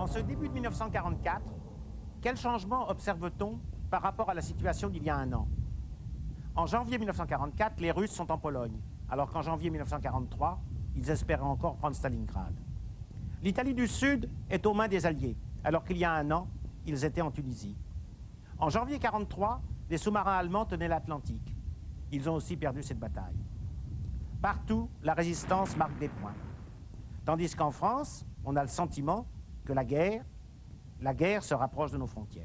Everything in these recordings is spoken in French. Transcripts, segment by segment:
En ce début de 1944, quel changement observe-t-on par rapport à la situation d'il y a un an? En janvier 1944, les Russes sont en Pologne, alors qu'en janvier 1943, ils espéraient encore prendre Stalingrad. L'Italie du Sud est aux mains des Alliés, alors qu'il y a un an, ils étaient en Tunisie. En janvier 1943, les sous-marins allemands tenaient l'Atlantique. Ils ont aussi perdu cette bataille. Partout, la résistance marque des points. Tandis qu'en France, on a le sentiment que la guerre se rapproche de nos frontières.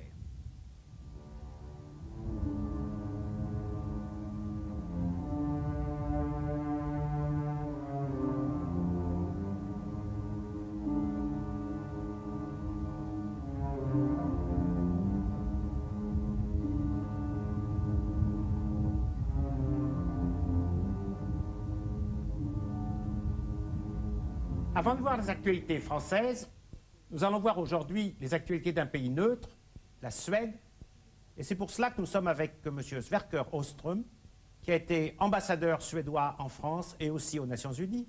Avant de voir les actualités françaises, nous allons voir aujourd'hui les actualités d'un pays neutre, la Suède. Et c'est pour cela que nous sommes avec M. Sverker Åström, qui a été ambassadeur suédois en France et aussi aux Nations Unies,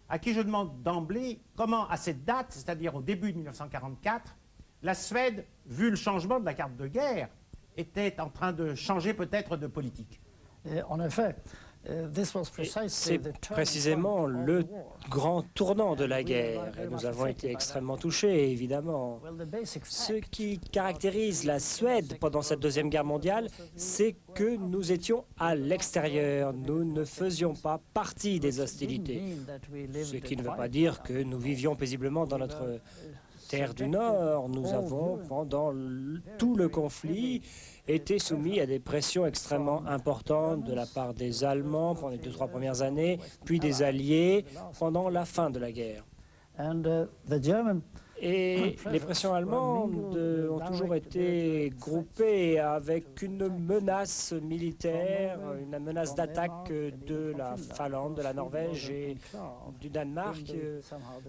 à qui je demande d'emblée comment, à cette date, c'est-à-dire au début de 1944, la Suède, vu le changement de la carte de guerre, était en train de changer peut-être de politique. En effet, c'est précisément le grand tournant de la guerre. Et nous avons été extrêmement touchés, évidemment. Ce qui caractérise la Suède pendant cette Deuxième Guerre mondiale, c'est que nous étions à l'extérieur. Nous ne faisions pas partie des hostilités. Ce qui ne veut pas dire que nous vivions paisiblement dans notre terre du Nord. Nous avons, pendant tout le conflit, été soumis à des pressions extrêmement importantes de la part des Allemands pendant les 2-3 premières années, puis des Alliés pendant la fin de la guerre. Et les pressions allemandes ont toujours été groupées avec une menace militaire, une menace d'attaque de la Finlande, de la Norvège et du Danemark,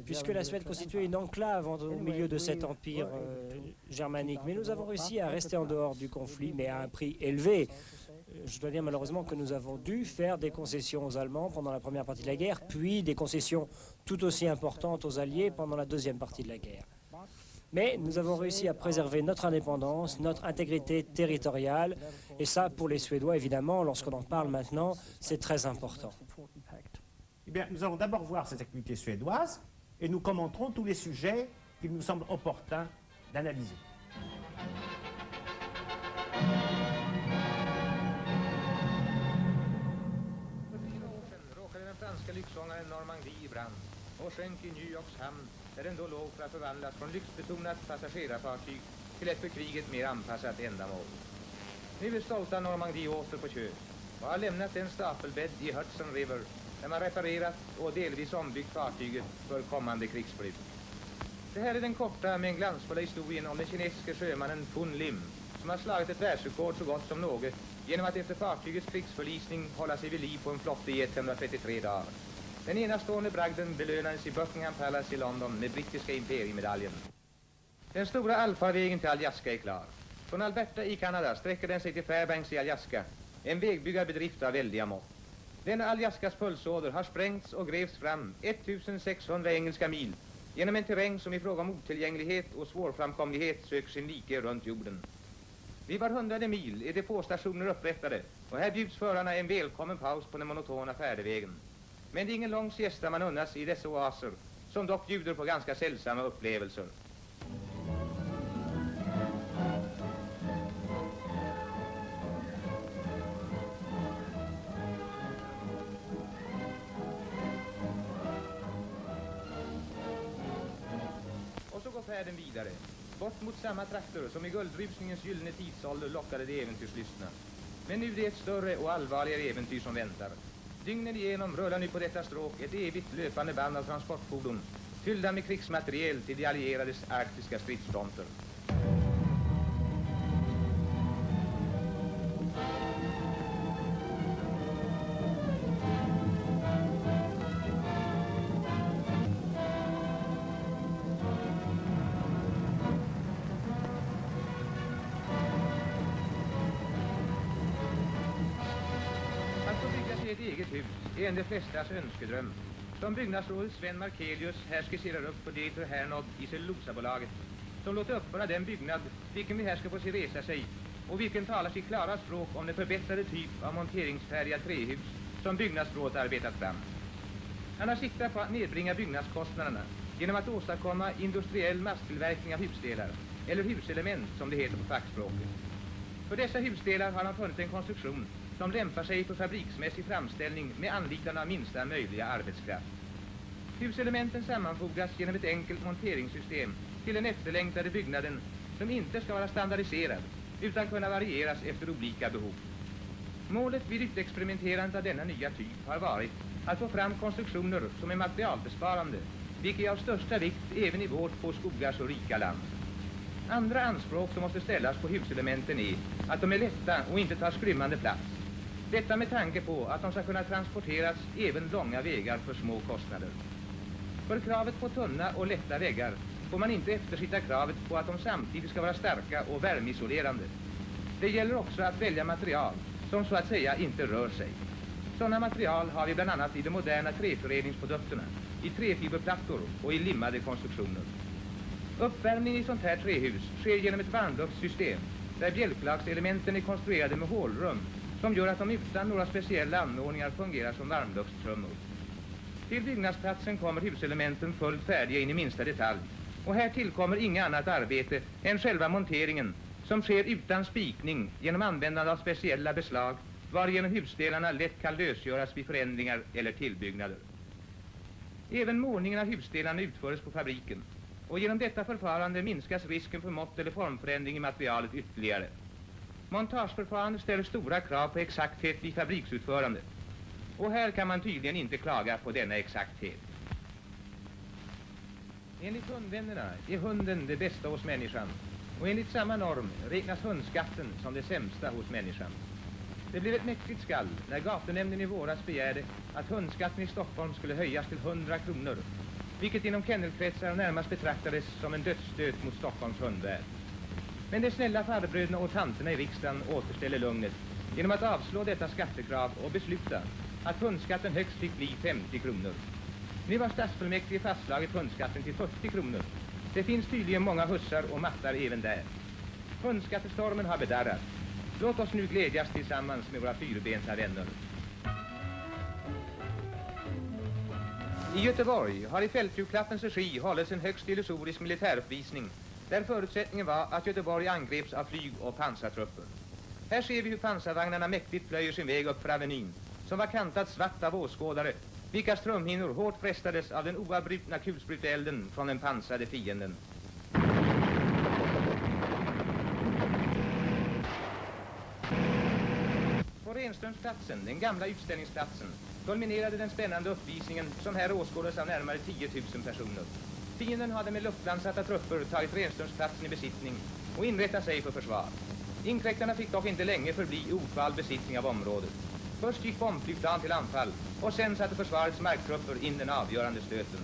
puisque la Suède constituait une enclave au milieu de cet empire germanique. Mais nous avons réussi à rester en dehors du conflit, mais à un prix élevé. Je dois dire malheureusement que nous avons dû faire des concessions aux Allemands pendant la première partie de la guerre, puis des concessions tout aussi importantes aux Alliés pendant la deuxième partie de la guerre. Mais nous avons réussi à préserver notre indépendance, notre intégrité territoriale, et ça, pour les Suédois, évidemment, lorsqu'on en parle maintenant, c'est très important. Eh bien, nous allons d'abord voir ces activités suédoises, et nous commenterons tous les sujets qu'il nous semble opportun d'analyser. Lyxfångaren Normandie i brand och sjönk i New Yorks hamn där den då låg för att förvandlas från lyxbetonat passagerarfartyg till ett för kriget mer anpassat ändamål. Nu är stolta Normandie åter på köp och har lämnat en stapelbädd i Hudson River där man reparerat och delvis ombyggt fartyget för kommande krigsbruk. Det här är den korta men glansfulla historien om den kinesiske sjömannen Fun Lim som har slagit ett världsrekord så gott som något genom att efter fartygets krigsförlisning hålla sig vid liv på en flotte i 133 dagar. Den enastående bragden belönades i Buckingham Palace i London med brittiska imperiemedaljen. Den stora allfarvägen till Alaska är klar. Från Alberta i Kanada sträcker den sig till Fairbanks i Alaska, en vägbyggarbedrift av väldiga mått. Denna Alaskas pulsåder har sprängts och grävts fram 1600 engelska mil genom en terräng som i fråga om otillgänglighet och svårframkomlighet söker sin like runt jorden. Vid var 100:e mil är depåstationer upprättade och här bjuds förarna en välkommen paus på den monotona färdevägen. Men det är ingen lång siesta man unnas i dessa oaser som dock bjuder på ganska sällsamma upplevelser. Och så går färden vidare. Bort mot samma trakter som i guldrusningens gyllene tidsålder lockade de äventyrslystna. Men nu är det ett större och allvarligare äventyr som väntar. Dygnen igenom rullar nu på detta stråk ett evigt löpande band av transportfordon fyllda med krigsmateriel till de allierades arktiska stridsfronter. Att få bygga sig ett eget hus är en de flestas önskedröm. som byggnadsrådet Sven Markelius här skisserar upp på direktör Hernod i Cellulosabolaget, som låter uppföra den byggnad vilken vi här ska få se resa sig och vilken talar sitt klara språk om den förbättrade typ av monteringsfärdiga trähus som byggnadsrådet arbetat fram. Han har siktat på att nedbringa byggnadskostnaderna genom att åstadkomma industriell masstillverkning av husdelar, eller huselement som det heter på fackspråket. För dessa husdelar har han funnit en konstruktion som lämpar sig för fabriksmässig framställning med anlitande av minsta möjliga arbetskraft. Huselementen sammanfogas genom ett enkelt monteringssystem till den efterlängtade byggnaden som inte ska vara standardiserad utan kunna varieras efter olika behov. Målet vid utexperimenterandet av denna nya typ har varit att få fram konstruktioner som är materialbesparande, vilket är av största vikt även i vårt på skogar så rika land. Andra anspråk som måste ställas på huselementen är att de är lätta och inte tar skrymmande plats. Detta med tanke på att de ska kunna transporteras även långa vägar för små kostnader. För kravet på tunna och lätta väggar får man inte eftersitta kravet på att de samtidigt ska vara starka och värmeisolerande. Det gäller också att välja material som så att säga inte rör sig. Sådana material har vi bland annat i de moderna träförädlingsprodukterna, i träfiberplattor och i limmade konstruktioner. Uppvärmning i sånt här trähus sker genom ett varmluftssystem där bjälklagselementen är konstruerade med hålrum som gör att de utan några speciella anordningar fungerar som varmluftstrummor. Till byggnadsplatsen kommer huselementen fullt färdiga in i minsta detalj och här tillkommer inga annat arbete än själva monteringen som sker utan spikning genom användande av speciella beslag varigenom husdelarna lätt kan lösgöras vid förändringar eller tillbyggnader. Även målningen av husdelarna utförs på fabriken och genom detta förfarande minskas risken för mått eller formförändring i materialet ytterligare. Montageförfarandet ställer stora krav på exakthet vid fabriksutförande och här kan man tydligen inte klaga på denna exakthet. Enligt hundvännerna är hunden det bästa hos människan och enligt samma norm räknas hundskatten som det sämsta hos människan. Det blev ett mäktigt skall när gatunämnden i våras begärde att hundskatten i Stockholm skulle höjas till 100 kronor, vilket inom kennelkretsar närmast betraktades som en dödsstöt mot Stockholms hundvärld. Men de snälla farbröderna och tanterna i riksdagen återställer lugnet genom att avslå detta skattekrav och besluta att hundskatten högst fick bli 50 kronor. Nu har stadsfullmäktige fastslagit hundskatten till 40 kronor. Det finns tydligen många hussar och mattar även där. Hundskattestormen har bedarrat. Låt oss nu glädjas tillsammans med våra fyrbenta vänner. I Göteborg har i fältflygklappens regi hållits en högst illusorisk militäruppvisning där förutsättningen var att Göteborg angreps av flyg- och pansartrupper. Här ser vi hur pansarvagnarna mäktigt plöjer sin väg upp för avenyn som var kantad svart av åskådare, vilkas trumhinnor hårt frestades av den oavbrutna kulsprutelden från den pansrade fienden. På Renströmsplatsen, den gamla utställningsplatsen, kulminerade den spännande uppvisningen som här åskådades av närmare 10 000 personer. Fienden hade med luftlandsatta trupper tagit Renströmsplatsen i besittning och inrättat sig för försvar. Inkräktarna fick dock inte länge förbli i ofall besittning av området. Först gick bombflygplan till anfall och sen satte försvarets marktrupper in den avgörande stöten.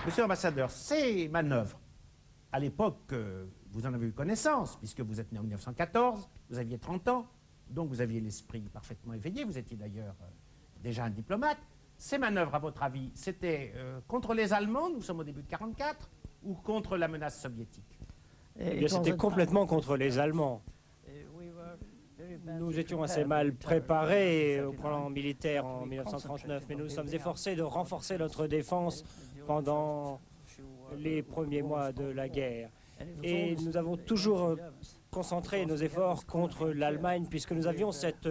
Monsieur l'ambassadeur, ces manœuvres, à l'époque, vous en avez eu connaissance, puisque vous êtes né en 1914, vous aviez 30 ans, donc vous aviez l'esprit parfaitement éveillé, vous étiez d'ailleurs déjà un diplomate. Ces manœuvres, à votre avis, c'était contre les Allemands, nous sommes au début de 1944, ou contre la menace soviétique? Eh bien, c'était complètement contre les Allemands. Nous étions assez mal préparés au plan militaire en 1939, mais nous sommes efforcés de renforcer notre défense pendant les premiers mois de la guerre. Et nous avons toujours concentré nos efforts contre l'Allemagne, puisque nous avions cette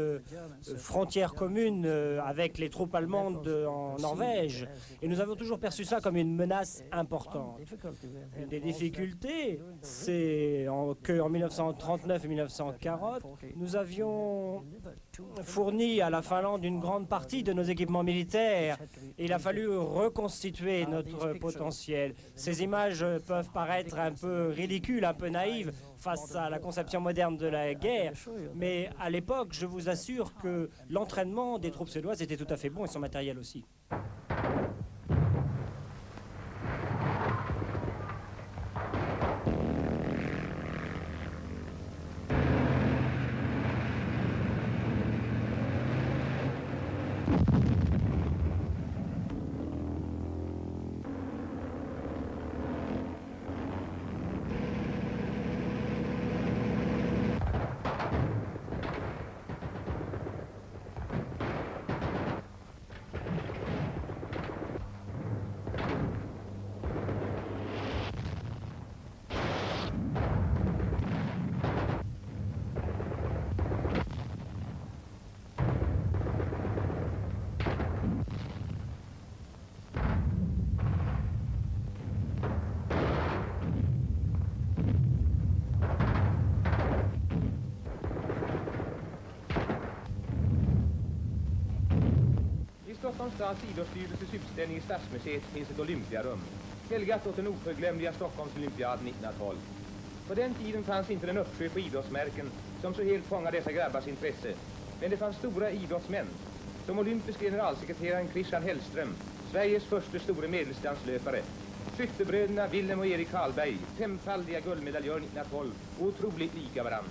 frontière commune avec les troupes allemandes en Norvège, et nous avons toujours perçu ça comme une menace importante. Une des difficultés, c'est qu'en 1939 et 1940, nous avions fourni à la Finlande une grande partie de nos équipements militaires. Il a fallu reconstituer notre potentiel. Ces images peuvent paraître un peu ridicules, un peu naïves face à la conception moderne de la guerre, mais à l'époque, je vous assure que l'entraînement des troupes suédoises était tout à fait bon et son matériel aussi. Stockholms stads idrottsstyrelses utställning i Stadsmuseet finns ett Olympiarum, helgat åt den oförglömliga Stockholmsolympiaden 1912. På den tiden fanns inte den uppsjö på idrottsmärken som så helt fångar dessa grabbars intresse, men det fanns stora idrottsmän, som olympiske generalsekreteraren Christian Hellström, Sveriges första store medeldistanslöpare, skyttebröderna Willem och Erik Hallberg, femfaldiga guldmedaljörer 1912, otroligt lika varann.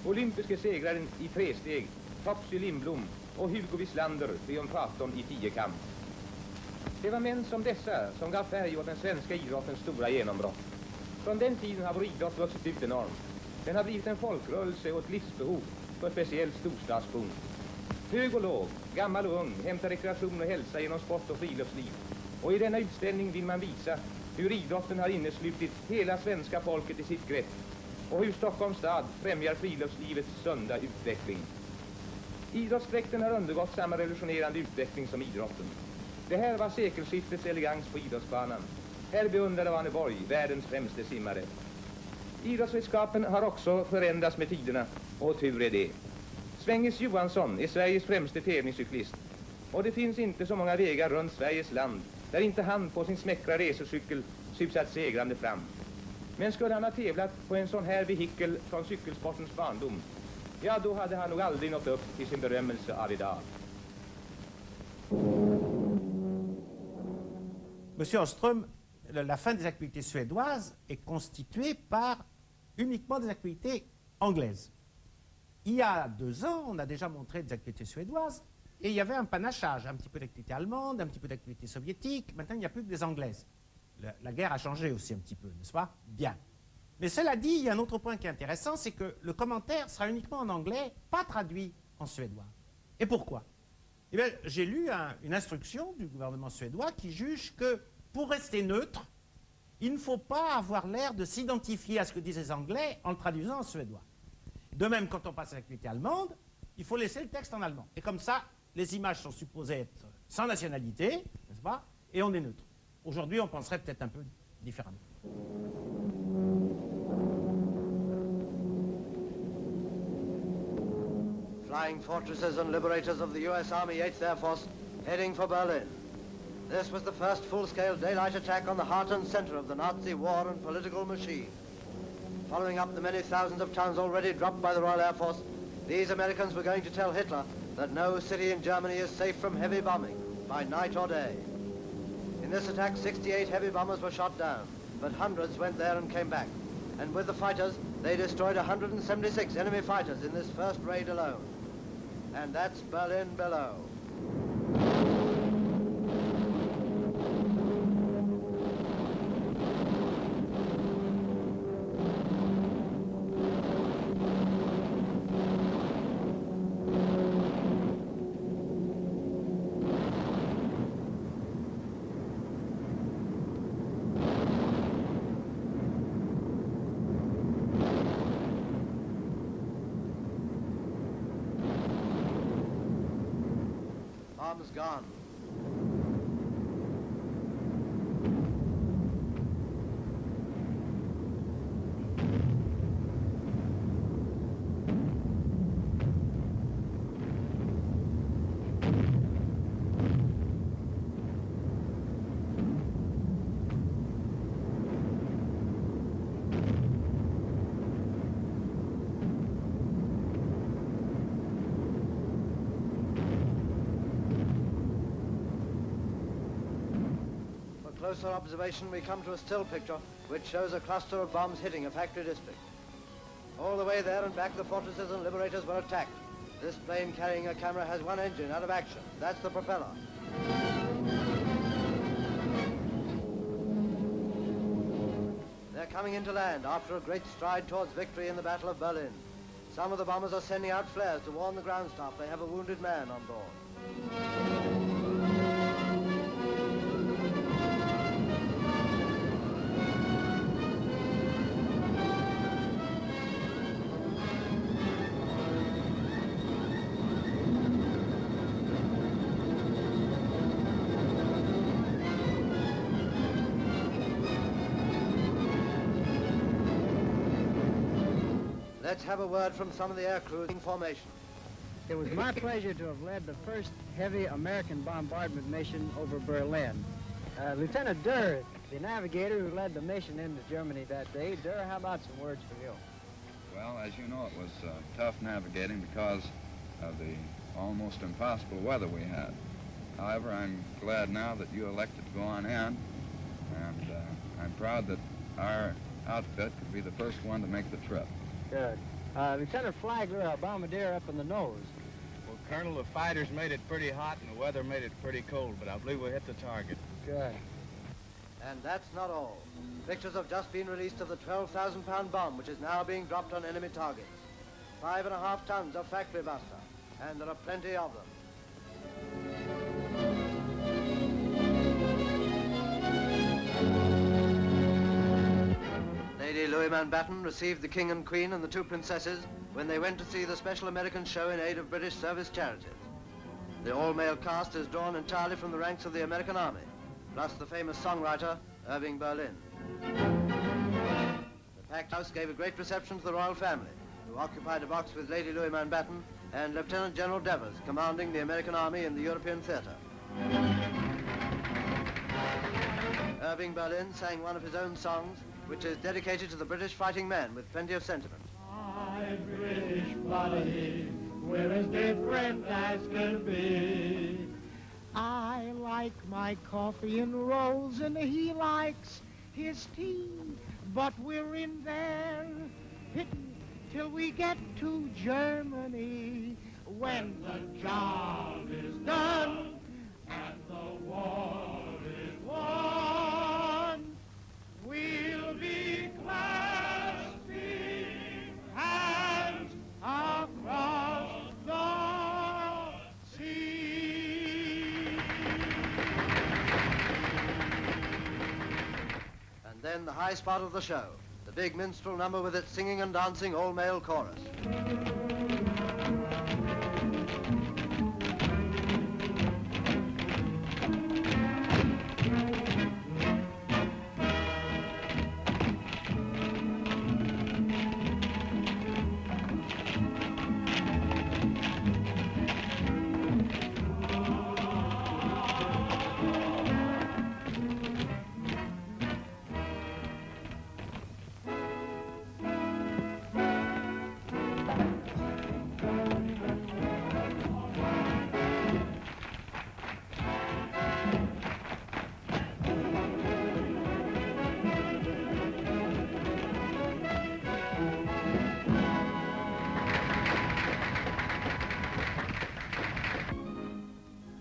Olympiske segraren i tresteg, Topsy Lindblom och Hugo Wislander, triumfatorn i tiokamp. Det var män som dessa som gav färg åt den svenska idrottens stora genombrott. Från den tiden har vår idrott vuxit ut enormt. Den har blivit en folkrörelse och ett livsbehov för speciellt storstadsbon. Hög och låg, gammal och ung hämtar rekreation och hälsa genom sport och friluftsliv. Och i denna utställning vill man visa hur idrotten har inneslutit hela svenska folket i sitt grepp och hur Stockholms stad främjar friluftslivets sunda utveckling. Idrottsdräkten har undergått samma revolutionerande utveckling som idrotten. Det här var sekelskiftets elegans på idrottsbanan. Här beundrade Arneborg, världens främste simmare. Idrottsredskapen har också förändrats med tiderna, och tur är det. Svengis Johansson är Sveriges främste tävlingscyklist, och det finns inte så många vägar runt Sveriges land där inte han på sin smäckra racercykel susat segrande fram. Men skulle han ha tävlat på en sån här vehikel från cykelsportens barndom, ja, då hade han nog aldrig nått upp till sin berömmelse av idag. Monsieur Åström, la fin des activités suédoises est constituée par uniquement des activités anglaises. Il y a 2 ans, on a déjà montré des activités suédoises et il y avait un panachage, un petit peu d'activités allemandes, un petit peu d'activités soviétiques. Maintenant, il n'y a plus que des anglaises. La guerre a changé aussi un petit peu, n'est-ce pas? Bien. Mais cela dit, il y a un autre point qui est intéressant, c'est que le commentaire sera uniquement en anglais, pas traduit en suédois. Et pourquoi? Eh bien, j'ai lu une instruction du gouvernement suédois qui juge que pour rester neutre, il ne faut pas avoir l'air de s'identifier à ce que disent les Anglais en le traduisant en suédois. De même, quand on passe à l'activité allemande, il faut laisser le texte en allemand. Et comme ça, les images sont supposées être sans nationalité, n'est-ce pas? Et on est neutre. Aujourd'hui, on penserait peut-être un peu différemment. Flying fortresses and liberators of the U.S. Army 8th Air Force heading for Berlin. This was the first full-scale daylight attack on the heart and center of the Nazi war and political machine. Following up the many thousands of tons already dropped by the Royal Air Force, these Americans were going to tell Hitler that no city in Germany is safe from heavy bombing, by night or day. In this attack, 68 heavy bombers were shot down, but hundreds went there and came back. And with the fighters, they destroyed 176 enemy fighters in this first raid alone. And that's Berlin below. Bombs gone. Closer observation, we come to a still picture which shows a cluster of bombs hitting a factory district. All the way there and back, the fortresses and liberators were attacked. This plane carrying a camera has one engine out of action. That's the propeller. They're coming into land after a great stride towards victory in the Battle of Berlin. Some of the bombers are sending out flares to warn the ground staff they have a wounded man on board. Let's have a word from some of the air crews in formation. It was my pleasure to have led the first heavy American bombardment mission over Berlin. Lieutenant Durr, the navigator who led the mission into Germany that day. Durr, how about some words for you? Well, as you know, it was tough navigating because of the almost impossible weather we had. However, I'm glad now that you elected to go on in, and I'm proud that our outfit could be the first one to make the trip. Good. Lieutenant Flagler, a bombardier up in the nose. Well, Colonel, the fighters made it pretty hot and the weather made it pretty cold, but I believe we hit the target. Good. And that's not all. Pictures have just been released of the 12,000-pound bomb, which is now being dropped on enemy targets. 5.5 tons of factory buster, and there are plenty of them. Lady Louis Mountbatten received the King and Queen and the two princesses when they went to see the special American show in aid of British service charities. The all-male cast is drawn entirely from the ranks of the American Army, plus the famous songwriter, Irving Berlin. The packed house gave a great reception to the royal family, who occupied a box with Lady Louis Mountbatten and Lieutenant General Devers, commanding the American Army in the European theater. Irving Berlin sang one of his own songs, which is dedicated to the British fighting men with plenty of sentiment. My British buddy, we're as different as can be. I like my coffee and rolls and he likes his tea, but we're in there hitting till we get to Germany. When the job is done and the war is won, we'll be clasping hands across the sea. And then the high spot of the show, the big minstrel number with its singing and dancing all-male chorus.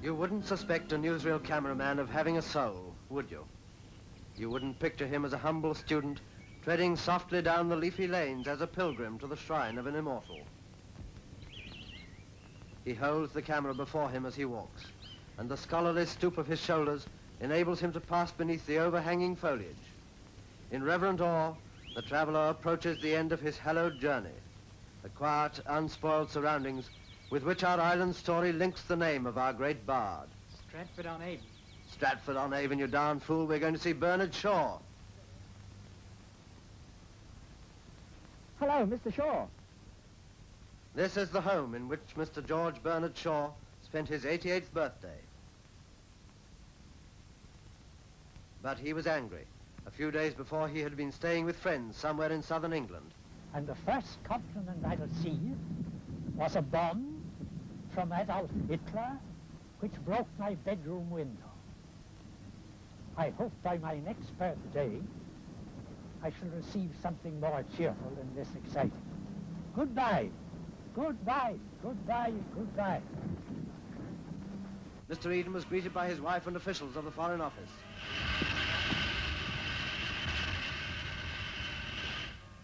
You wouldn't suspect a newsreel cameraman of having a soul, would you? You wouldn't picture him as a humble student, treading softly down the leafy lanes as a pilgrim to the shrine of an immortal. He holds the camera before him as he walks, and the scholarly stoop of his shoulders enables him to pass beneath the overhanging foliage. In reverent awe, the traveler approaches the end of his hallowed journey, the quiet, unspoiled surroundings with which our island story links the name of our great bard. Stratford-on-Avon. Stratford-on-Avon, you darn fool. We're going to see Bernard Shaw. Hello, Mr. Shaw. This is the home in which Mr. George Bernard Shaw spent his 88th birthday. But he was angry. A few days before, he had been staying with friends somewhere in southern England. And the first compliment I received was a bomb from Adolf Hitler, which broke my bedroom window. I hope by my next birthday, I shall receive something more cheerful than this excitement. Goodbye, goodbye, goodbye, goodbye. Mr. Eden was greeted by his wife and officials of the Foreign Office.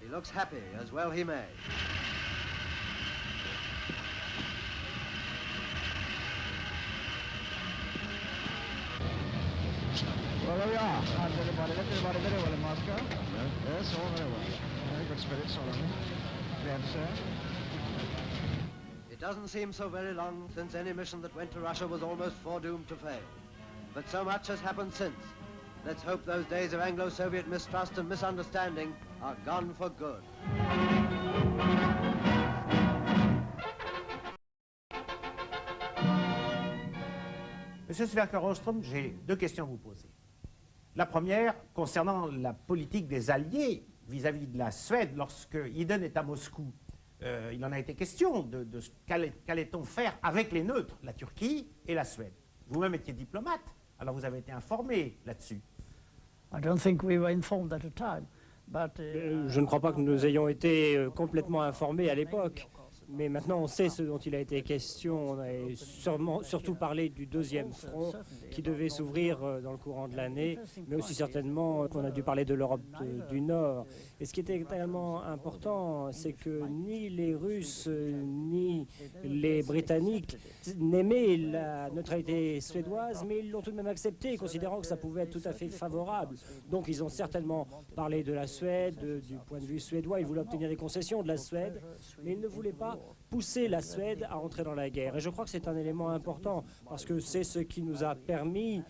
He looks happy, as well he may. Well, there we are. How's everybody? Left everybody very well in Moscow? Yes, all very well. Very good spirits, all of them. Glad to say. It doesn't seem so very long since any mission that went to Russia was almost foredoomed to fail. But so much has happened since. Let's hope those days of Anglo-Soviet mistrust and misunderstanding are gone for good. Monsieur Sverker-Åström, j'ai deux questions à vous poser. La première, concernant la politique des Alliés vis-à-vis de la Suède, lorsque Eden est à Moscou, il en a été question de ce qu'allait-on faire avec les neutres, la Turquie et la Suède. Vous-même étiez diplomate, alors vous avez été informé là-dessus. Je ne crois pas que nous ayons été complètement informés à l'époque. Mais maintenant, on sait ce dont il a été question. On a surtout parlé du deuxième front qui devait s'ouvrir dans le courant de l'année, mais aussi certainement qu'on a dû parler de l'Europe du Nord. Et ce qui était également important, c'est que ni les Russes ni les Britanniques n'aimaient la neutralité suédoise, mais ils l'ont tout de même acceptée, considérant que ça pouvait être tout à fait favorable. Donc ils ont certainement parlé de la Suède, du point de vue suédois. Ils voulaient obtenir des concessions de la Suède, mais ils ne voulaient pas pousser la Suède à entrer dans la guerre. Et je crois que c'est un élément important, parce que c'est ce qui nous a permis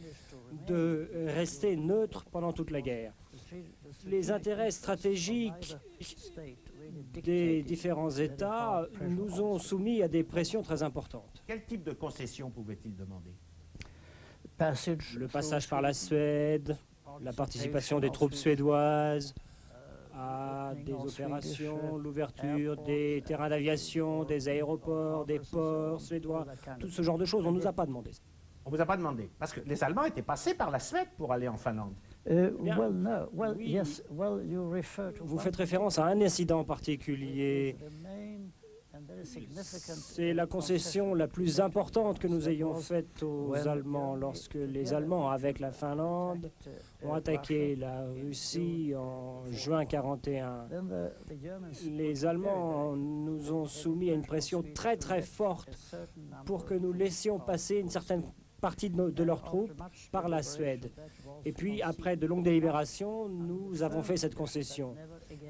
de rester neutres pendant toute la guerre. Les intérêts stratégiques des différents États nous ont soumis à des pressions très importantes. Quel type de concessions pouvait-il demander? Le passage par la Suède, la participation des troupes suédoises à des opérations, l'ouverture des terrains d'aviation, des aéroports, des ports suédois, tout ce genre de choses. On ne nous a pas demandé. On ne vous a pas demandé, parce que les Allemands étaient passés par la Suède pour aller en Finlande. Oui. Vous faites référence à un incident particulier. C'est la concession la plus importante que nous ayons faite aux Allemands lorsque les Allemands, avec la Finlande, ont attaqué la Russie en juin 1941. Les Allemands nous ont soumis à une pression très très forte pour que nous laissions passer une certaine partie de leurs troupes par la Suède. Et puis, après de longues délibérations, nous avons fait cette concession.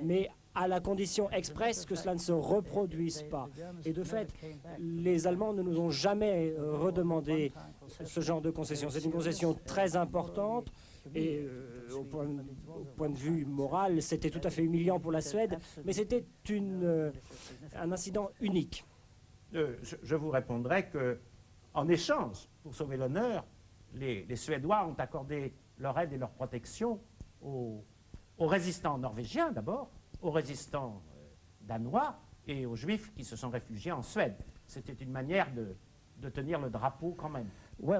Mais à la condition expresse que cela ne se reproduise pas. Et de fait, les Allemands ne nous ont jamais redemandé ce genre de concession. C'est une concession très importante et au point de vue moral, c'était tout à fait humiliant pour la Suède, mais c'était un incident unique. Je vous répondrai que, en échange, pour sauver l'honneur, les Suédois ont accordé leur aide et leur protection aux résistants norvégiens d'abord, aux résistants danois et aux Juifs qui se sont réfugiés en Suède. C'était une manière de tenir le drapeau quand même. Oui,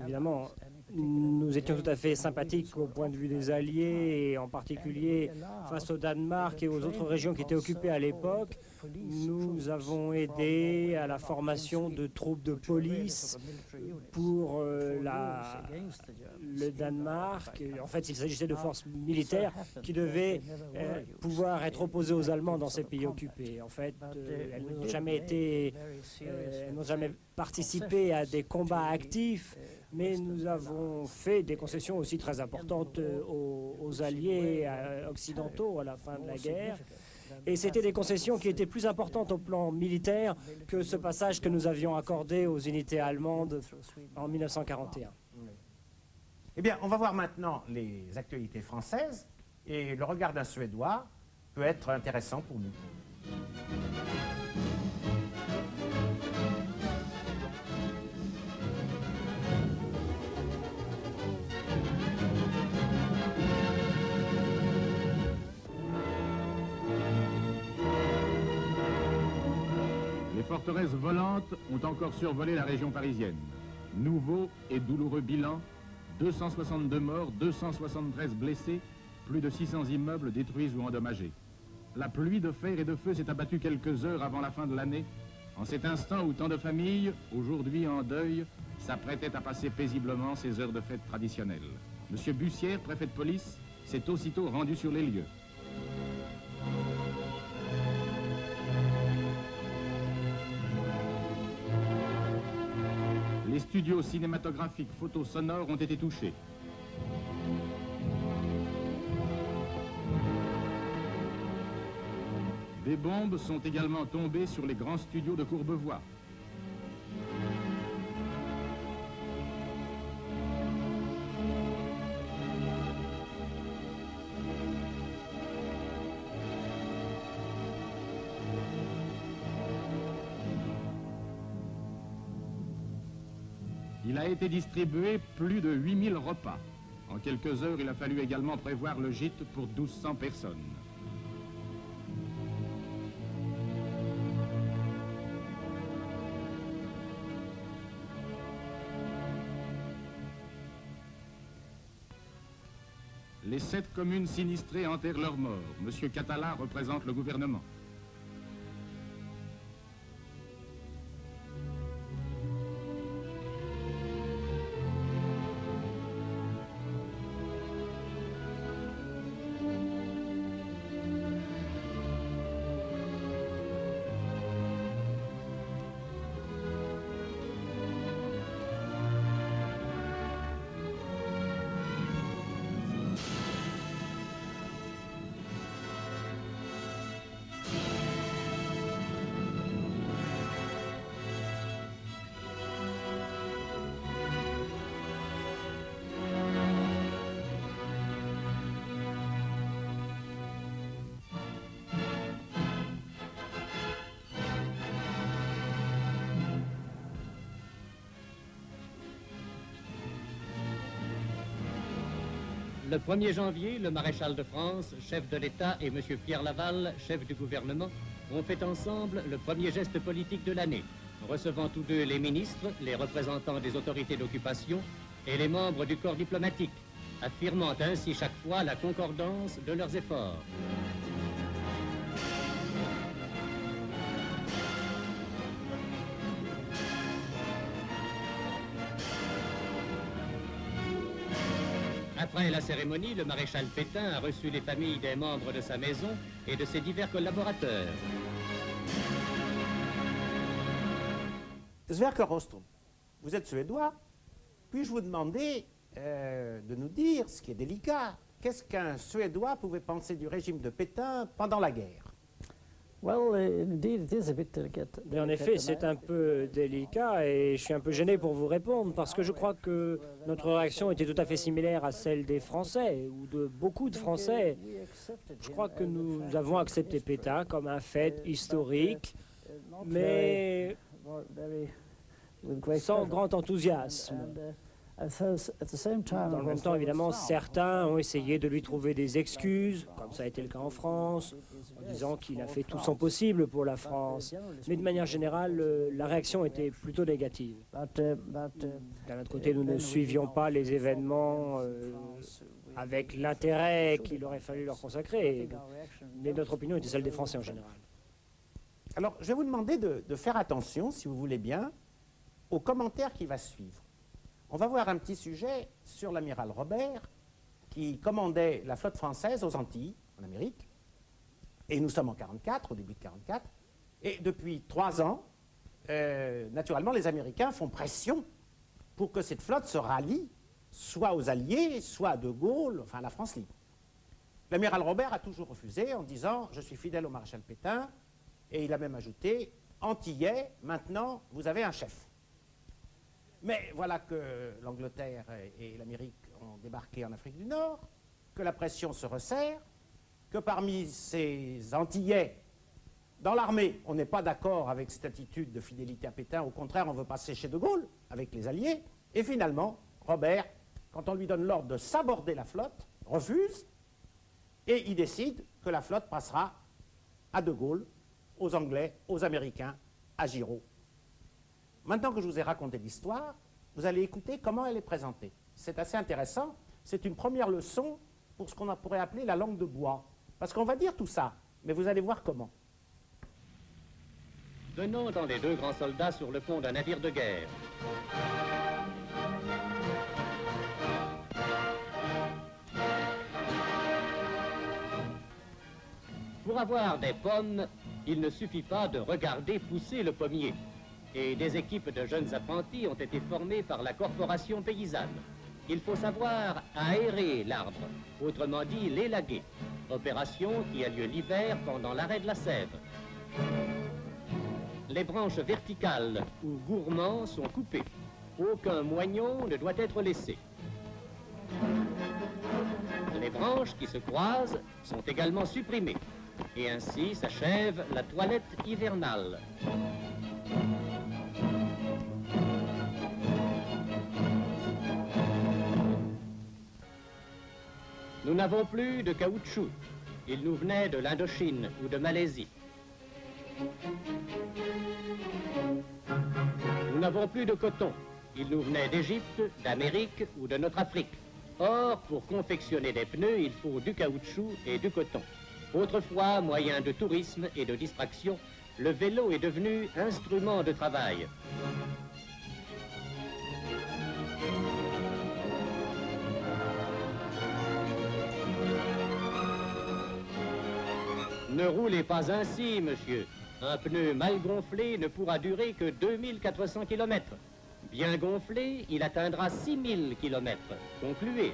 évidemment, nous étions tout à fait sympathiques au point de vue des Alliés, et en particulier face au Danemark et aux autres régions qui étaient occupées à l'époque. Nous avons aidé à la formation de troupes de police pour le Danemark. En fait, il s'agissait de forces militaires qui devaient pouvoir être opposées aux Allemands dans ces pays occupés. En fait, elles n'ont jamais été... elles n'ont jamais participé à des combats actifs, mais nous avons fait des concessions aussi très importantes aux alliés occidentaux à la fin de la guerre. Et c'était des concessions qui étaient plus importantes au plan militaire que ce passage que nous avions accordé aux unités allemandes en 1941. Eh bien, on va voir maintenant les actualités françaises, et le regard d'un Suédois peut être intéressant pour nous. Les forteresses volantes ont encore survolé la région parisienne. Nouveau et douloureux bilan, 262 morts, 273 blessés, plus de 600 immeubles détruits ou endommagés. La pluie de fer et de feu s'est abattue quelques heures avant la fin de l'année, en cet instant où tant de familles, aujourd'hui en deuil, s'apprêtaient à passer paisiblement ces heures de fête traditionnelles. Monsieur Bussière, préfet de police, s'est aussitôt rendu sur les lieux. Les studios cinématographiques photo-sonores ont été touchés. Des bombes sont également tombées sur les grands studios de Courbevoie. Il a été distribué plus de 8000 repas. En quelques heures, il a fallu également prévoir le gîte pour 1200 personnes. Les 7 communes sinistrées enterrent leurs morts. Monsieur Catala représente le gouvernement. Le 1er janvier, le maréchal de France, chef de l'État, et M. Pierre Laval, chef du gouvernement, ont fait ensemble le premier geste politique de l'année, recevant tous deux les ministres, les représentants des autorités d'occupation et les membres du corps diplomatique, affirmant ainsi chaque fois la concordance de leurs efforts. Après la cérémonie, le maréchal Pétain a reçu les familles des membres de sa maison et de ses divers collaborateurs. Sverker Rostrom, vous êtes suédois. Puis-je vous demander de nous dire, ce qui est délicat, qu'est-ce qu'un Suédois pouvait penser du régime de Pétain pendant la guerre? Mais en effet, c'est un peu délicat et je suis un peu gêné pour vous répondre parce que je crois que notre réaction était tout à fait similaire à celle des Français ou de beaucoup de Français. Je crois que nous avons accepté Pétain comme un fait historique, mais sans grand enthousiasme. Dans le même temps, évidemment, certains ont essayé de lui trouver des excuses, comme ça a été le cas en France, en disant qu'il a fait tout son possible pour la France. Mais de manière générale, la réaction était plutôt négative. D'un autre côté, nous ne suivions pas les événements avec l'intérêt qu'il aurait fallu leur consacrer. Mais notre opinion était celle des Français en général. Alors, je vais vous demander de faire attention, si vous voulez bien, aux commentaires qui va suivre. On va voir un petit sujet sur l'amiral Robert, qui commandait la flotte française aux Antilles, en Amérique. Et nous sommes en 1944, au début de 1944. Et depuis 3 ans, naturellement, les Américains font pression pour que cette flotte se rallie, soit aux Alliés, soit à De Gaulle, enfin à la France libre. L'amiral Robert a toujours refusé en disant « Je suis fidèle au maréchal Pétain ». Et il a même ajouté « Antillais, maintenant, vous avez un chef ». Mais voilà que l'Angleterre et l'Amérique ont débarqué en Afrique du Nord, que la pression se resserre, que parmi ces Antillais, dans l'armée, on n'est pas d'accord avec cette attitude de fidélité à Pétain, au contraire, on veut passer chez De Gaulle, avec les Alliés, et finalement, Robert, quand on lui donne l'ordre de saborder la flotte, refuse, et il décide que la flotte passera à De Gaulle, aux Anglais, aux Américains, à Giraud. Maintenant que je vous ai raconté l'histoire, vous allez écouter comment elle est présentée. C'est assez intéressant. C'est une première leçon pour ce qu'on pourrait appeler la langue de bois. Parce qu'on va dire tout ça, mais vous allez voir comment. Venons dans les 2 grands soldats sur le pont d'un navire de guerre. Pour avoir des pommes, il ne suffit pas de regarder pousser le pommier. Et des équipes de jeunes apprentis ont été formées par la corporation paysanne. Il faut savoir aérer l'arbre, autrement dit l'élaguer, opération qui a lieu l'hiver pendant l'arrêt de la sève. Les branches verticales ou gourmands sont coupées. Aucun moignon ne doit être laissé. Les branches qui se croisent sont également supprimées. Et ainsi s'achève la toilette hivernale. Nous n'avons plus de caoutchouc. Il nous venait de l'Indochine ou de Malaisie. Nous n'avons plus de coton. Il nous venait d'Égypte, d'Amérique ou de notre Afrique. Or, pour confectionner des pneus, il faut du caoutchouc et du coton. Autrefois, moyen de tourisme et de distraction, le vélo est devenu instrument de travail. Ne roulez pas ainsi, monsieur. Un pneu mal gonflé ne pourra durer que 2400 km. Bien gonflé, il atteindra 6000 km. Concluez.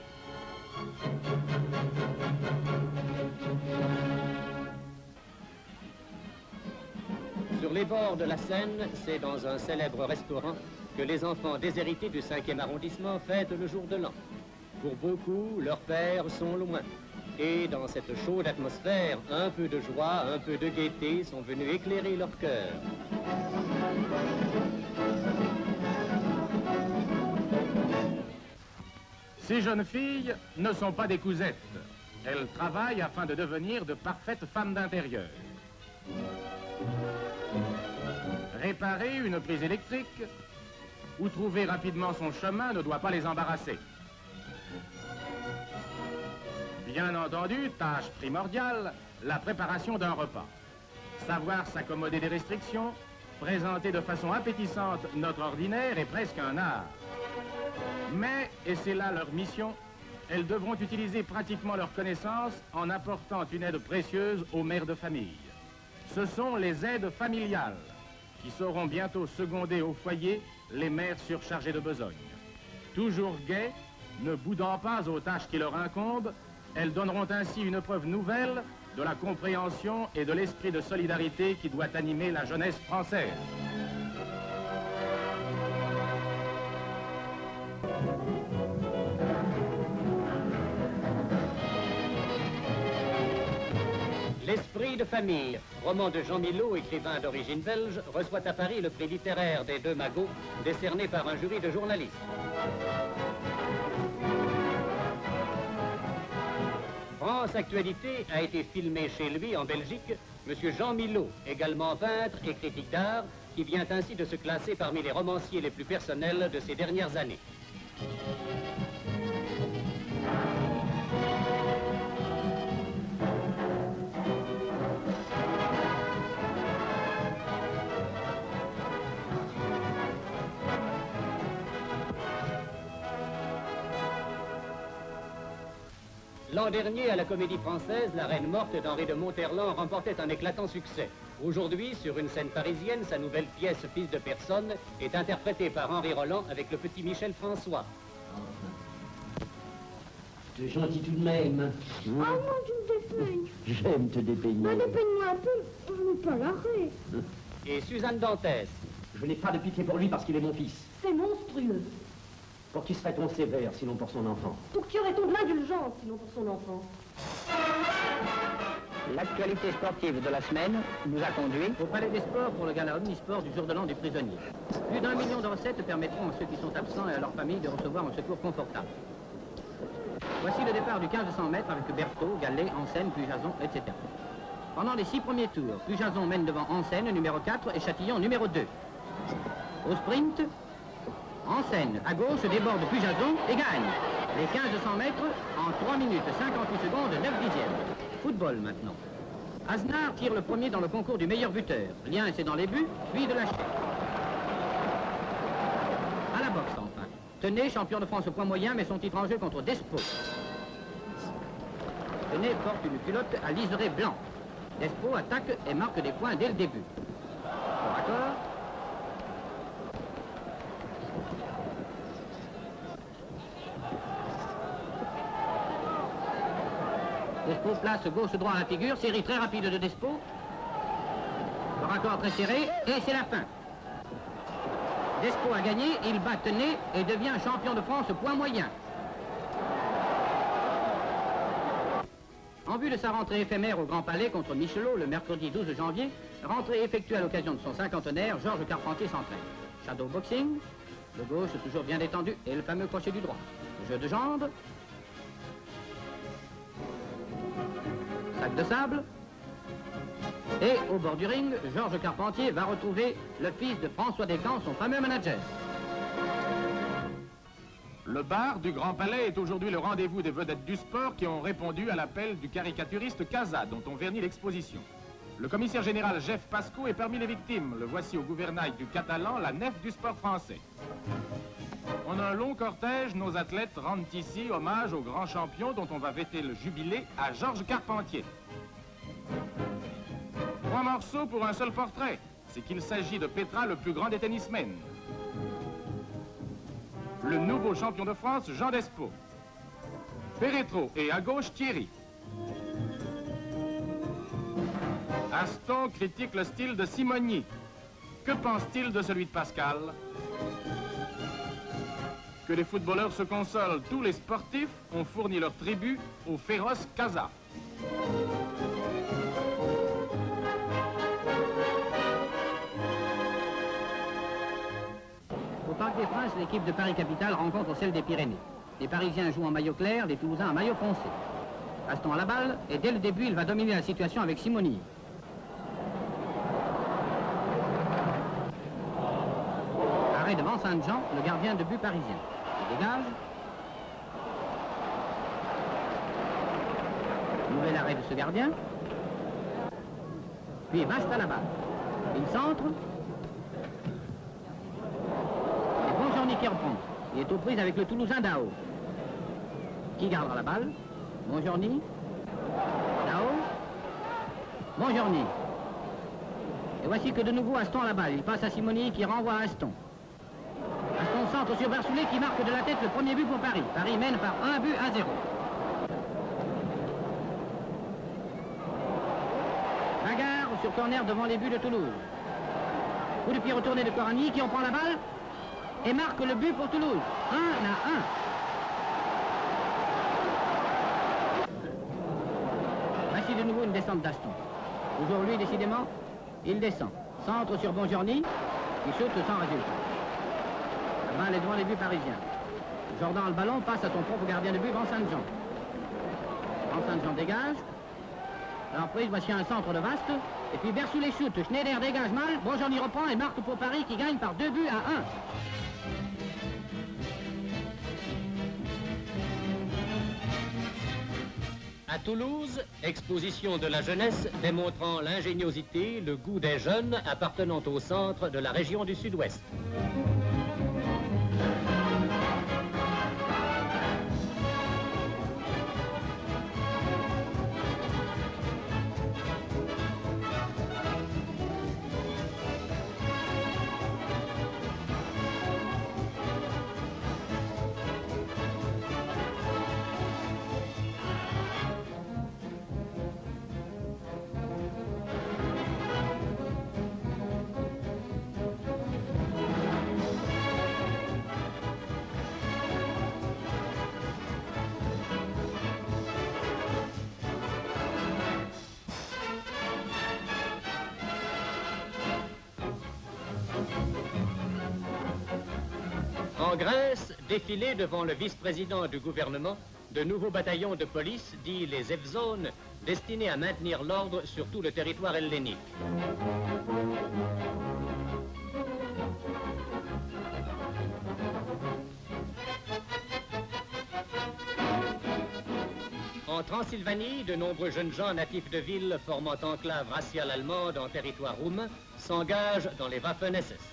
Sur les bords de la Seine, c'est dans un célèbre restaurant que les enfants déshérités du 5e arrondissement fêtent le jour de l'an. Pour beaucoup, leurs pères sont loin. Et dans cette chaude atmosphère, un peu de joie, un peu de gaieté sont venus éclairer leur cœur. Ces jeunes filles ne sont pas des cousettes. Elles travaillent afin de devenir de parfaites femmes d'intérieur. Réparer une prise électrique ou trouver rapidement son chemin ne doit pas les embarrasser. Bien entendu, tâche primordiale, la préparation d'un repas. Savoir s'accommoder des restrictions, présenter de façon appétissante notre ordinaire est presque un art. Mais, et c'est là leur mission, elles devront utiliser pratiquement leurs connaissances en apportant une aide précieuse aux mères de famille. Ce sont les aides familiales qui sauront bientôt seconder au foyer les mères surchargées de besogne. Toujours gaies, ne boudant pas aux tâches qui leur incombent, elles donneront ainsi une preuve nouvelle de la compréhension et de l'esprit de solidarité qui doit animer la jeunesse française. L'esprit de famille, roman de Jean Millot, écrivain d'origine belge, reçoit à Paris le prix littéraire des Deux Magots, décerné par un jury de journalistes. France Actualité a été filmé chez lui en Belgique, Monsieur Jean Millot, également peintre et critique d'art, qui vient ainsi de se classer parmi les romanciers les plus personnels de ces dernières années. L'an dernier, à la Comédie Française, La Reine Morte d'Henri de Monterland remportait un éclatant succès. Aujourd'hui, sur une scène parisienne, sa nouvelle pièce Fils de personne est interprétée par Henri Roland avec le petit Michel François. C'est gentil tout de même. Ah non, tu me dépeignes. J'aime te dépeigner. Mais dépeigne-moi un peu, on n'est pas l'arrêt. Et Suzanne Dantès. Je n'ai pas de pitié pour lui parce qu'il est mon fils. C'est monstrueux. Pour qui serait-on sévère, sinon pour son enfant? Pour qui aurait-on de l'indulgence, sinon pour son enfant? L'actualité sportive de la semaine nous a conduit au Palais des Sports pour le gala omnisport du jour de l'an du prisonnier. Plus d'1 million de recettes permettront à ceux qui sont absents et à leurs familles de recevoir un secours confortable. Voici le départ du 1500 mètres avec Berthaud, Gallet, Ansen, Pujason, etc. Pendant les 6 premiers tours, Pujason mène devant Ansen, numéro 4, et Châtillon, numéro 2. Au sprint, Ansen, à gauche, déborde Pujason et gagne. Les 1500 mètres en 3 minutes 58 secondes 9 dixièmes. Football maintenant. Aznar tire le premier dans le concours du meilleur buteur. Lien c'est dans les buts, puis de lâcher. À la boxe enfin. Tenay, champion de France au poids moyen, met son titre en jeu contre Despo. Tenay porte une culotte à liseré blanc. Despo attaque et marque des points dès le début. Pour accord. Despo place gauche-droit à la figure, série très rapide de Despo. Le raccord très serré, et c'est la fin. Despo a gagné, il bat Tenay et devient champion de France poids moyen. En vue de sa rentrée éphémère au Grand Palais contre Michelot le mercredi 12 janvier, rentrée effectuée à l'occasion de son cinquantenaire, Georges Carpentier s'entraîne. Shadow boxing, le gauche toujours bien détendu et le fameux crochet du droit. Le jeu de jambes. de sable. Et au bord du ring, Georges Carpentier va retrouver le fils de François Descamps, son fameux manager. Le bar du Grand Palais est aujourd'hui le rendez-vous des vedettes du sport qui ont répondu à l'appel du caricaturiste Casa, dont on vernit l'exposition. Le commissaire général Jeff Pasco est parmi les victimes. Le voici au gouvernail du Catalan, la nef du sport français. En un long cortège, nos athlètes rendent ici hommage au grand champion dont on va fêter le jubilé, à Georges Carpentier. 3 morceaux pour un seul portrait. C'est qu'il s'agit de Petra, le plus grand des tennismen. Le nouveau champion de France, Jean Despo. Perretro et à gauche, Thierry. Aston critique le style de Simoni. Que pense-t-il de celui de Pascal? Que les footballeurs se consolent, tous les sportifs ont fourni leur tribut au féroce Casa. Au Parc des Princes, l'équipe de Paris-Capitale rencontre celle des Pyrénées. Les Parisiens jouent en maillot clair, les Toulousains en maillot foncé. Aston à la balle, et dès le début, il va dominer la situation avec Simoni. Arrêt devant Saint-Jean, le gardien de but parisien. Il dégage. Nouvel arrêt de ce gardien. Puis Vaste à la balle. Il centre. Et Bonjourny qui reprend. Il est aux prises avec le Toulousain Dao. Qui gardera la balle? Bonjourny. Dao. Bonjourny. Et voici que de nouveau Aston à la balle. Il passe à Simoni qui renvoie à Aston. Aston centre sur Bersoulet qui marque de la tête le premier but pour Paris. Paris mène par 1-0. Bagarre sur corner devant les buts de Toulouse. Coup de pied retourné de Corani qui en prend la balle et marque le but pour Toulouse. 1-1. Voici de nouveau une descente d'Aston. Toujours lui, décidément, il descend. Centre sur Bonjourny, qui saute sans résultat. La balle est devant les buts parisiens. Jordan, le ballon, passe à son propre gardien de but, Vincent-Jean. Vincent-Jean dégage. Alors prise, voici un centre de Vaste. Et puis Bersoulet shoot. Schneider dégage mal. Bonjourny reprend et marque pour Paris qui gagne par 2-1. À Toulouse, exposition de la jeunesse démontrant l'ingéniosité, le goût des jeunes appartenant au centre de la région du Sud-Ouest. En Grèce, défilé devant le vice-président du gouvernement, de nouveaux bataillons de police, dits les Evzones, destinés à maintenir l'ordre sur tout le territoire hellénique. En Transylvanie, de nombreux jeunes gens natifs de villes formant enclave raciale allemande en territoire roumain s'engagent dans les Waffen-SS.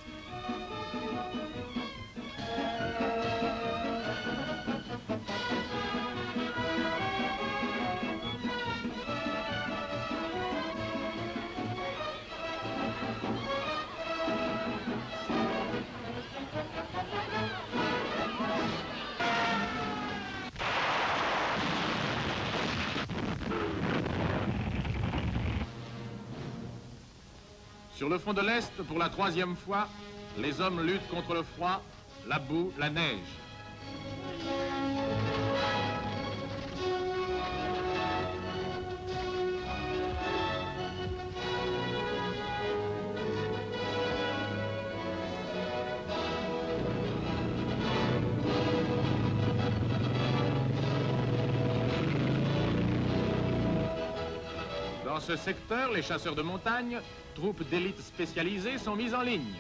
Sur le front de l'Est, pour la 3e fois, les hommes luttent contre le froid, la boue, la neige. Dans ce secteur, les chasseurs de montagne, troupes d'élite spécialisées, sont mises en ligne.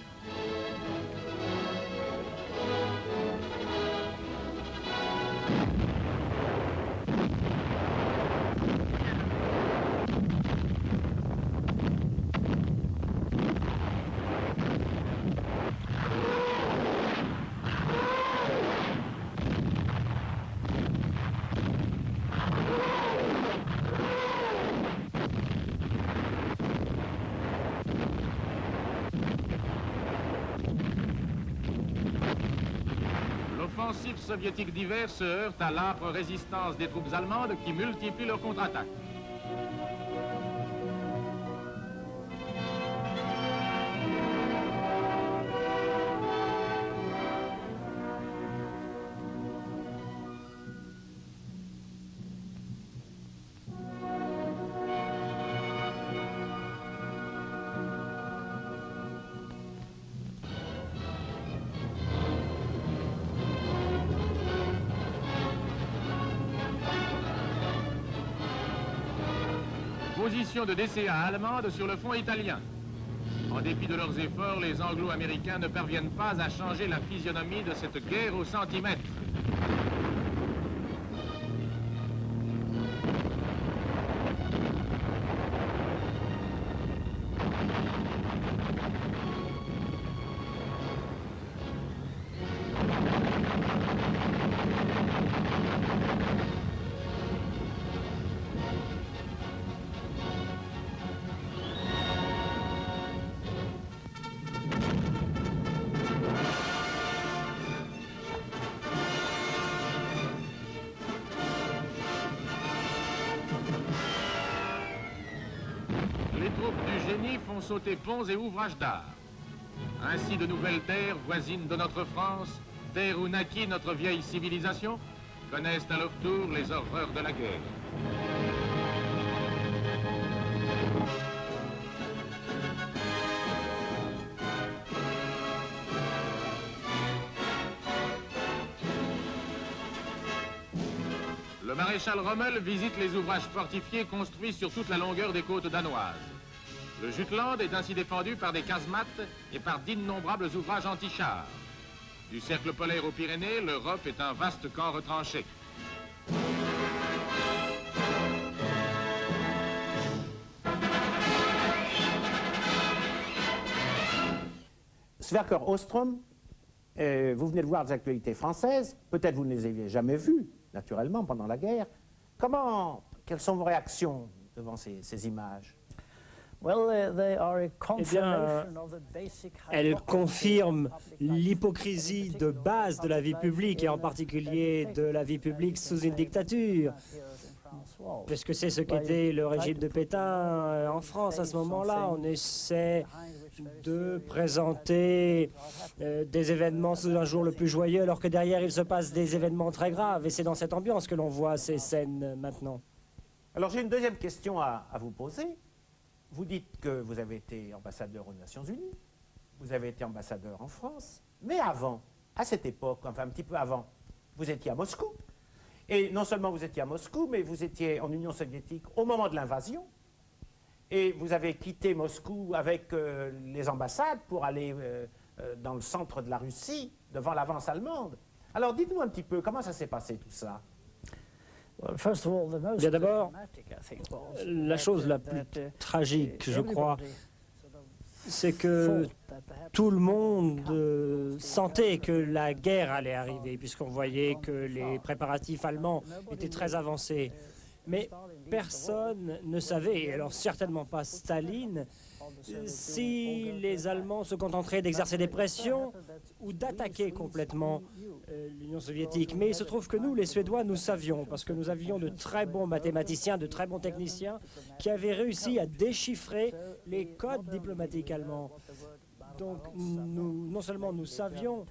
L'offensive soviétique d'hiver se heurte à l'âpre résistance des troupes allemandes qui multiplient leurs contre-attaques. Position de DCA allemande sur le front italien. En dépit de leurs efforts, les Anglo-Américains ne parviennent pas à changer la physionomie de cette guerre au centimètre. Les troupes du génie font sauter ponts et ouvrages d'art. Ainsi de nouvelles terres, voisines de notre France, terre où naquit notre vieille civilisation, connaissent à leur tour les horreurs de la guerre. Le maréchal Rommel visite les ouvrages fortifiés construits sur toute la longueur des côtes danoises. Le Jutland est ainsi défendu par des casemates et par d'innombrables ouvrages anti-chars. Du cercle polaire aux Pyrénées, l'Europe est un vaste camp retranché. Sverker Ostrom, vous venez de voir des actualités françaises, peut-être vous ne les aviez jamais vues, naturellement, pendant la guerre. Quelles sont vos réactions devant ces images? Eh bien, elles confirment l'hypocrisie de base de la vie publique, et en particulier de la vie publique sous une dictature. Puisque c'est ce qu'était le régime de Pétain en France à ce moment-là. On essaie de présenter des événements sous un jour le plus joyeux, alors que derrière il se passe des événements très graves. Et c'est dans cette ambiance que l'on voit ces scènes maintenant. Alors j'ai une deuxième question à vous poser. Vous dites que vous avez été ambassadeur aux Nations Unies, vous avez été ambassadeur en France, mais avant, à cette époque, enfin un petit peu avant, vous étiez à Moscou. Et non seulement vous étiez à Moscou, mais vous étiez en Union soviétique au moment de l'invasion. Et vous avez quitté Moscou avec les ambassades pour aller dans le centre de la Russie, devant l'avance allemande. Alors dites-nous un petit peu, comment ça s'est passé tout ça? Bien d'abord, la chose la plus tragique, je crois, c'est que tout le monde sentait que la guerre allait arriver, puisqu'on voyait que les préparatifs allemands étaient très avancés. Mais personne ne savait, et alors certainement pas Staline, si les Allemands se contenteraient d'exercer des pressions ou d'attaquer complètement l'Union soviétique. Mais il se trouve que nous, les Suédois, nous savions, parce que nous avions de très bons mathématiciens, de très bons techniciens, qui avaient réussi à déchiffrer les codes diplomatiques allemands. Donc, non seulement nous savions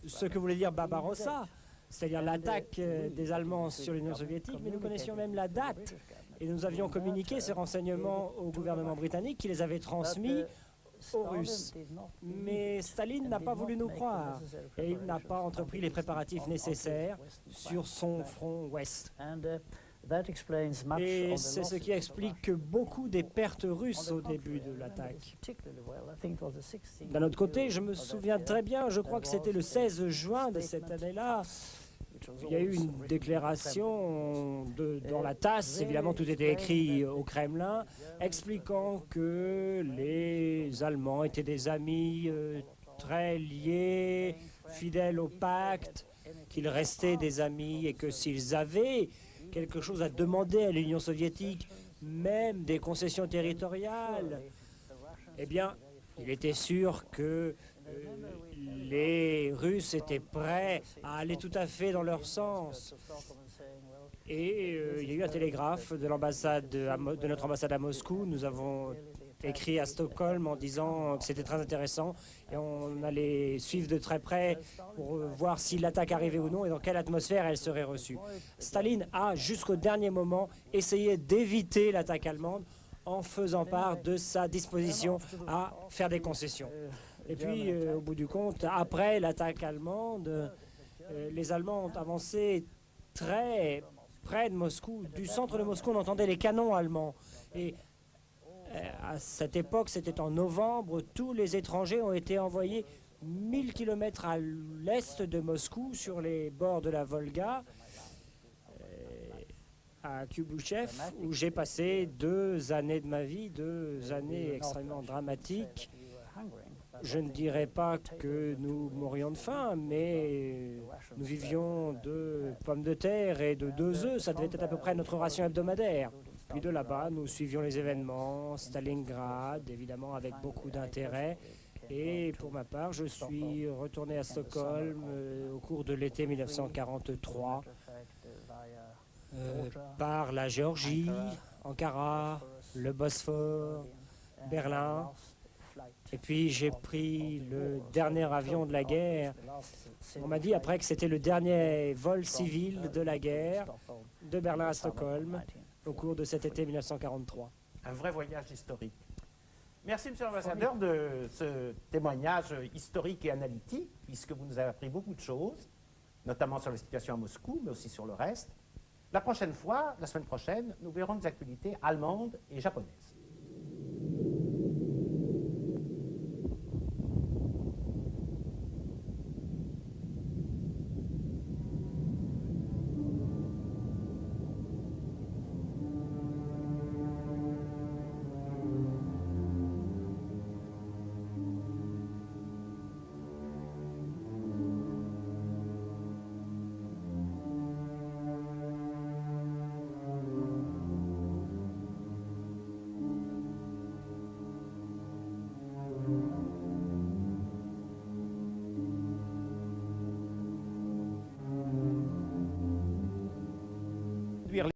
ce que voulait dire Barbarossa, c'est-à-dire l'attaque des Allemands sur l'Union soviétique, mais nous connaissions même la date. Et nous avions communiqué ces renseignements au gouvernement britannique qui les avait transmis aux Russes. Mais Staline n'a pas voulu nous croire et il n'a pas entrepris les préparatifs nécessaires sur son front ouest. Et c'est ce qui explique beaucoup des pertes russes au début de l'attaque. D'un autre côté, je me souviens très bien, je crois que c'était le 16 juin de cette année-là, il y a eu une déclaration dans la TASS, évidemment tout était écrit au Kremlin, expliquant que les Allemands étaient des amis très liés, fidèles au pacte, qu'ils restaient des amis et que s'ils avaient quelque chose à demander à l'Union soviétique, même des concessions territoriales, eh bien, il était sûr que les Russes étaient prêts à aller tout à fait dans leur sens. Et il y a eu un télégraphe de l'ambassade de notre ambassade à Moscou. Nous avons écrit à Stockholm en disant que c'était très intéressant et on allait suivre de très près pour voir si l'attaque arrivait ou non et dans quelle atmosphère elle serait reçue. Staline a, jusqu'au dernier moment, essayé d'éviter l'attaque allemande en faisant part de sa disposition à faire des concessions. Et puis, au bout du compte, après l'attaque allemande, les Allemands ont avancé très près de Moscou. Du centre de Moscou, on entendait les canons allemands. Et à cette époque, c'était en novembre, tous les étrangers ont été envoyés 1000 km à l'est de Moscou, sur les bords de la Volga, à Kuibyshev, où j'ai passé 2 années de ma vie, 2 années extrêmement dramatiques. Je ne dirais pas que nous mourions de faim, mais nous vivions de pommes de terre et de 2 œufs. Ça devait être à peu près notre ration hebdomadaire. Puis de là-bas, nous suivions les événements, Stalingrad, évidemment avec beaucoup d'intérêt. Et pour ma part, je suis retourné à Stockholm au cours de l'été 1943, par la Géorgie, Ankara, le Bosphore, Berlin. Et puis j'ai pris le dernier avion de la guerre. On m'a dit après que c'était le dernier vol civil de la guerre, de Berlin à Stockholm, au cours de cet été 1943. Un vrai voyage historique. Merci, Monsieur l'Ambassadeur, de ce témoignage historique et analytique, puisque vous nous avez appris beaucoup de choses, notamment sur la situation à Moscou, mais aussi sur le reste. La prochaine fois, la semaine prochaine, nous verrons des actualités allemandes et japonaises.